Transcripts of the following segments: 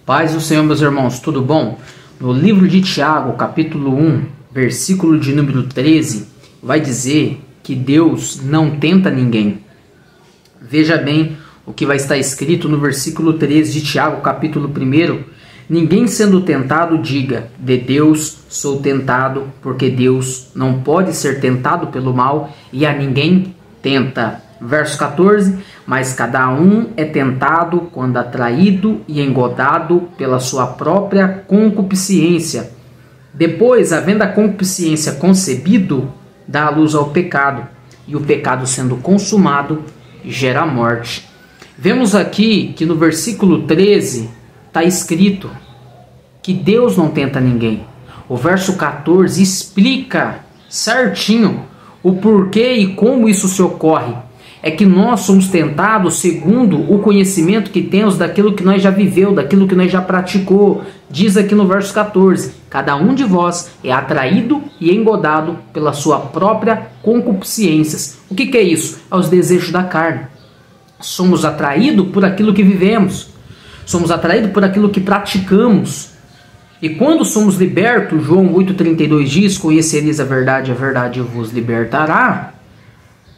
Paz do Senhor, meus irmãos, tudo bom? No livro de Tiago, capítulo 1, versículo de número 13, vai dizer que Deus não tenta ninguém. Veja bem o que vai estar escrito no versículo 13 de Tiago, capítulo 1. Ninguém sendo tentado diga, de Deus sou tentado, porque Deus não pode ser tentado pelo mal e a ninguém tenta. Verso 14, mas cada um é tentado quando atraído e engodado pela sua própria concupiscência. Depois, havendo a concupiscência concebido, dá a luz ao pecado, e o pecado sendo consumado, gera a morte. Vemos aqui que no versículo 13 está escrito que Deus não tenta ninguém. O verso 14 explica certinho o porquê e como isso se ocorre. É que nós somos tentados segundo o conhecimento que temos daquilo que nós já viveu, daquilo que nós já praticou. Diz aqui no verso 14, cada um de vós é atraído e engodado pela sua própria concupiscências. O que é isso? É os desejos da carne. Somos atraídos por aquilo que vivemos. Somos atraídos por aquilo que praticamos. E quando somos libertos, João 8,32 diz, conhecereis a verdade vos libertará.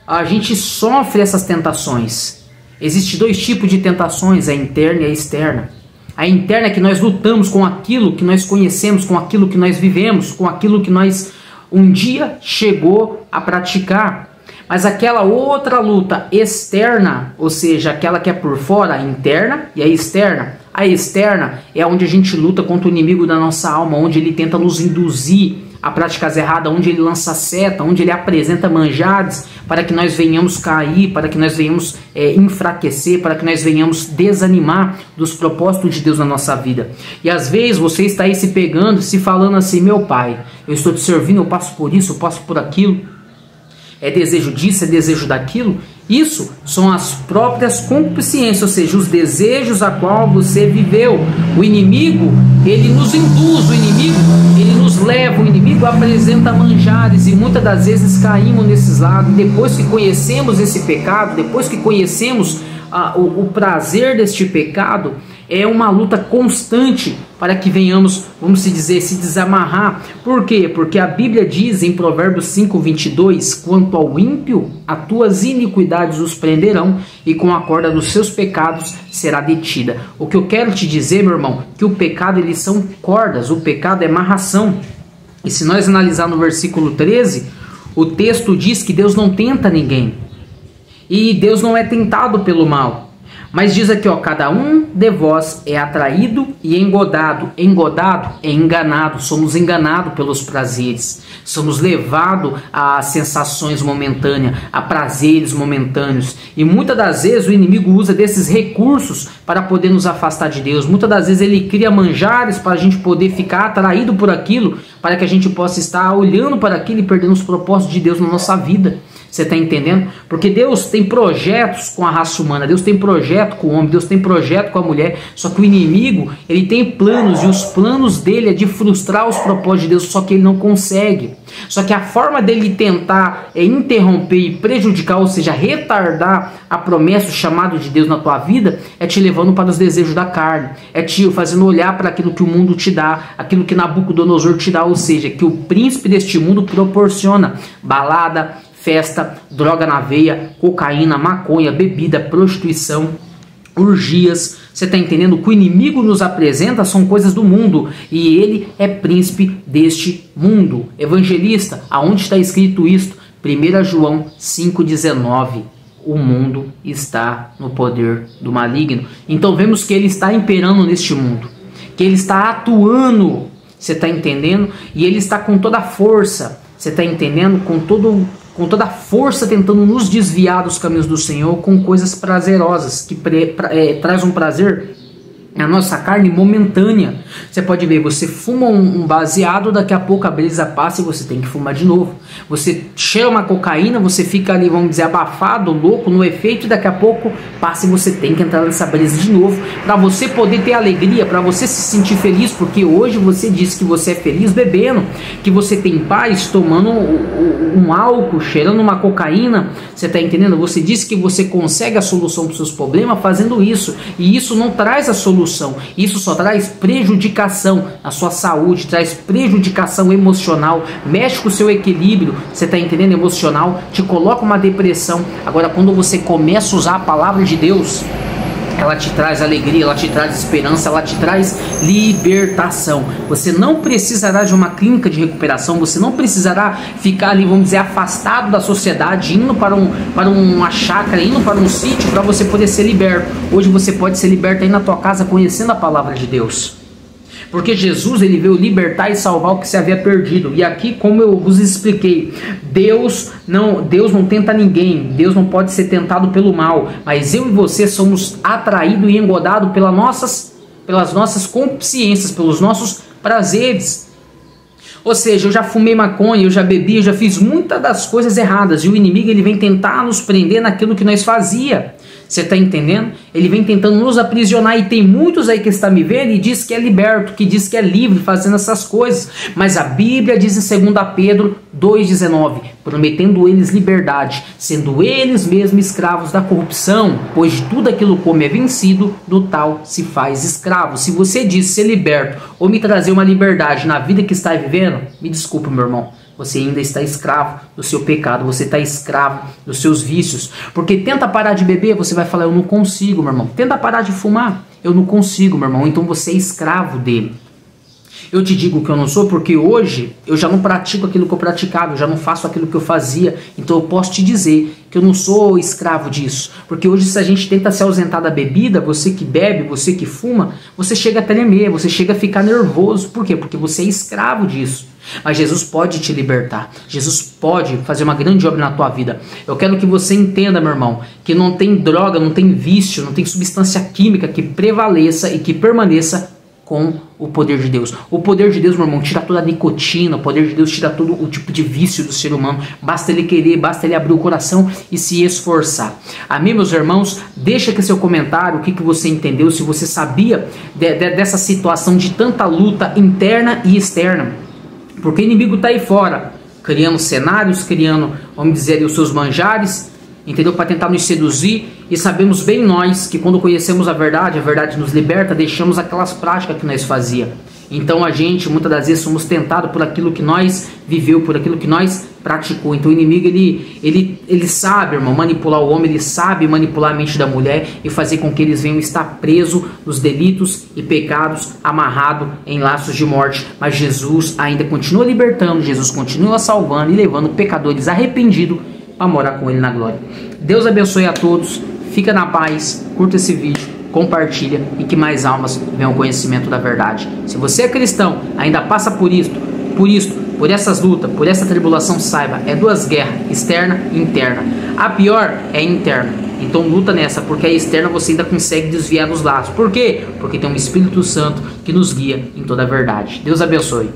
A gente sofre essas tentações. Existem dois tipos de tentações, a interna e a externa. A interna é que nós lutamos com aquilo que nós conhecemos, com aquilo que nós vivemos, com aquilo que nós um dia chegou a praticar. Mas aquela outra luta externa, ou seja, aquela que é por fora, a interna e a externa. A externa é onde a gente luta contra o inimigo da nossa alma, onde ele tenta nos induzir a práticas erradas, onde ele lança seta, onde ele apresenta manjares para que nós venhamos cair, para que nós venhamos enfraquecer, para que nós venhamos desanimar dos propósitos de Deus na nossa vida. E às vezes você está aí se pegando, se falando assim, meu pai, eu estou te servindo, eu passo por isso, eu passo por aquilo, é desejo disso, é desejo daquilo. Isso são as próprias concupiscências, ou seja, os desejos a qual você viveu. O inimigo, ele nos induz, o inimigo, ele nos leva, o inimigo apresenta manjares e muitas das vezes caímos nesses lados. Depois que conhecemos esse pecado, depois que conhecemos o prazer deste pecado, é uma luta constante para que venhamos, vamos dizer, se desamarrar. Por quê? Porque a Bíblia diz em Provérbios 5:22, quanto ao ímpio, as tuas iniquidades os prenderão e com a corda dos seus pecados será detida. O que eu quero te dizer, meu irmão, que o pecado, eles são cordas, o pecado é amarração. E se nós analisar no versículo 13, o texto diz que Deus não tenta ninguém. E Deus não é tentado pelo mal. Mas diz aqui, ó, cada um de vós é atraído e engodado. Engodado é enganado. Somos enganados pelos prazeres. Somos levados a sensações momentâneas, a prazeres momentâneos. E muitas das vezes o inimigo usa desses recursos para poder nos afastar de Deus. Muitas das vezes ele cria manjares para a gente poder ficar atraído por aquilo, para que a gente possa estar olhando para aquilo e perdendo os propósitos de Deus na nossa vida. Você está entendendo? Porque Deus tem projetos com a raça humana, Deus tem projeto com o homem, Deus tem projeto com a mulher, só que o inimigo, ele tem planos, e os planos dele é de frustrar os propósitos de Deus, só que ele não consegue. Só que a forma dele tentar interromper e prejudicar, ou seja, retardar a promessa, o chamado de Deus na tua vida, é te levando para os desejos da carne, é te fazendo olhar para aquilo que o mundo te dá, aquilo que Nabucodonosor te dá, ou seja, que o príncipe deste mundo proporciona, balada, festa, droga na veia, cocaína, maconha, bebida, prostituição, orgias. Você está entendendo? O que o inimigo nos apresenta são coisas do mundo e ele é príncipe deste mundo. Evangelista, aonde está escrito isto? 1 João 5,19. O mundo está no poder do maligno. Então vemos que ele está imperando neste mundo, que ele está atuando. Você está entendendo? E ele está com toda a força. Você está entendendo? Com toda a força tentando nos desviar dos caminhos do Senhor com coisas prazerosas, que traz um prazer na nossa carne momentânea. Você pode ver, você fuma um baseado, daqui a pouco a brisa passa e você tem que fumar de novo. Você cheira uma cocaína, você fica ali, vamos dizer, abafado, louco no efeito, e daqui a pouco passa e você tem que entrar nessa brisa de novo, para você poder ter alegria, para você se sentir feliz, porque hoje você disse que você é feliz bebendo, que você tem paz tomando um álcool, cheirando uma cocaína. Você está entendendo? Você disse que você consegue a solução para os seus problemas fazendo isso, e isso não traz a solução solução. Isso só traz prejudicação à sua saúde, traz prejudicação emocional, mexe com o seu equilíbrio, você está entendendo, emocional, te coloca uma depressão. Agora, quando você começa a usar a palavra de Deus, ela te traz alegria, ela te traz esperança, ela te traz libertação. Você não precisará de uma clínica de recuperação, você não precisará ficar ali, vamos dizer, afastado da sociedade, indo para uma chácara, indo para um sítio para você poder ser liberto. Hoje você pode ser liberto aí na tua casa conhecendo a palavra de Deus. Porque Jesus, ele veio libertar e salvar o que se havia perdido. E aqui, como eu vos expliquei, Deus não tenta ninguém. Deus não pode ser tentado pelo mal. Mas eu e você somos atraídos e engodados pelas nossas consciências, pelos nossos prazeres. Ou seja, eu já fumei maconha, eu já bebi, eu já fiz muitas das coisas erradas. E o inimigo, ele vem tentar nos prender naquilo que nós fazia. Você está entendendo? Ele vem tentando nos aprisionar, e tem muitos aí que está me vendo e diz que é liberto, que diz que é livre fazendo essas coisas. Mas a Bíblia diz em 2 Pedro 2,19, prometendo eles liberdade, sendo eles mesmos escravos da corrupção, pois de tudo aquilo como é vencido, do tal se faz escravo. Se você diz ser liberto ou me trazer uma liberdade na vida que está vivendo, me desculpa, meu irmão, você ainda está escravo do seu pecado, você está escravo dos seus vícios. Porque tenta parar de beber, você vai falar, eu não consigo, meu irmão. Tenta parar de fumar, eu não consigo, meu irmão. Então você é escravo dele. Eu te digo que eu não sou porque hoje eu já não pratico aquilo que eu praticava, eu já não faço aquilo que eu fazia. Então eu posso te dizer que eu não sou escravo disso. Porque hoje, se a gente tenta se ausentar da bebida, você que bebe, você que fuma, você chega a tremer, você chega a ficar nervoso. Por quê? Porque você é escravo disso. Mas Jesus pode te libertar. Jesus pode fazer uma grande obra na tua vida. Eu quero que você entenda, meu irmão, que não tem droga, não tem vício, não tem substância química que prevaleça e que permaneça com o poder de Deus. O poder de Deus, meu irmão, tira toda a nicotina. O poder de Deus tira todo o tipo de vício do ser humano. Basta ele querer, basta ele abrir o coração e se esforçar. Amém, meus irmãos? Deixa aqui seu comentário, o que você entendeu, se você sabia dessa situação de tanta luta interna e externa. Porque o inimigo está aí fora, criando cenários, criando, vamos dizer, os seus manjares, entendeu? Para tentar nos seduzir. E sabemos bem nós que quando conhecemos a verdade nos liberta, deixamos aquelas práticas que nós fazia. Então a gente, muitas das vezes, somos tentados por aquilo que nós viveu, por aquilo que nós praticou. Então o inimigo, ele sabe, irmão, manipular o homem, ele sabe manipular a mente da mulher e fazer com que eles venham estar presos nos delitos e pecados, amarrado em laços de morte. Mas Jesus ainda continua libertando, Jesus continua salvando e levando pecadores arrependidos para morar com ele na glória. Deus abençoe a todos, fica na paz, curta esse vídeo, compartilha e que mais almas venham ao conhecimento da verdade. Se você é cristão, ainda passa por essas lutas, por essa tribulação, saiba, é duas guerras, externa e interna. A pior é interna. Então luta nessa, porque a externa você ainda consegue desviar dos lados. Por quê? Porque tem um Espírito Santo que nos guia em toda a verdade. Deus abençoe.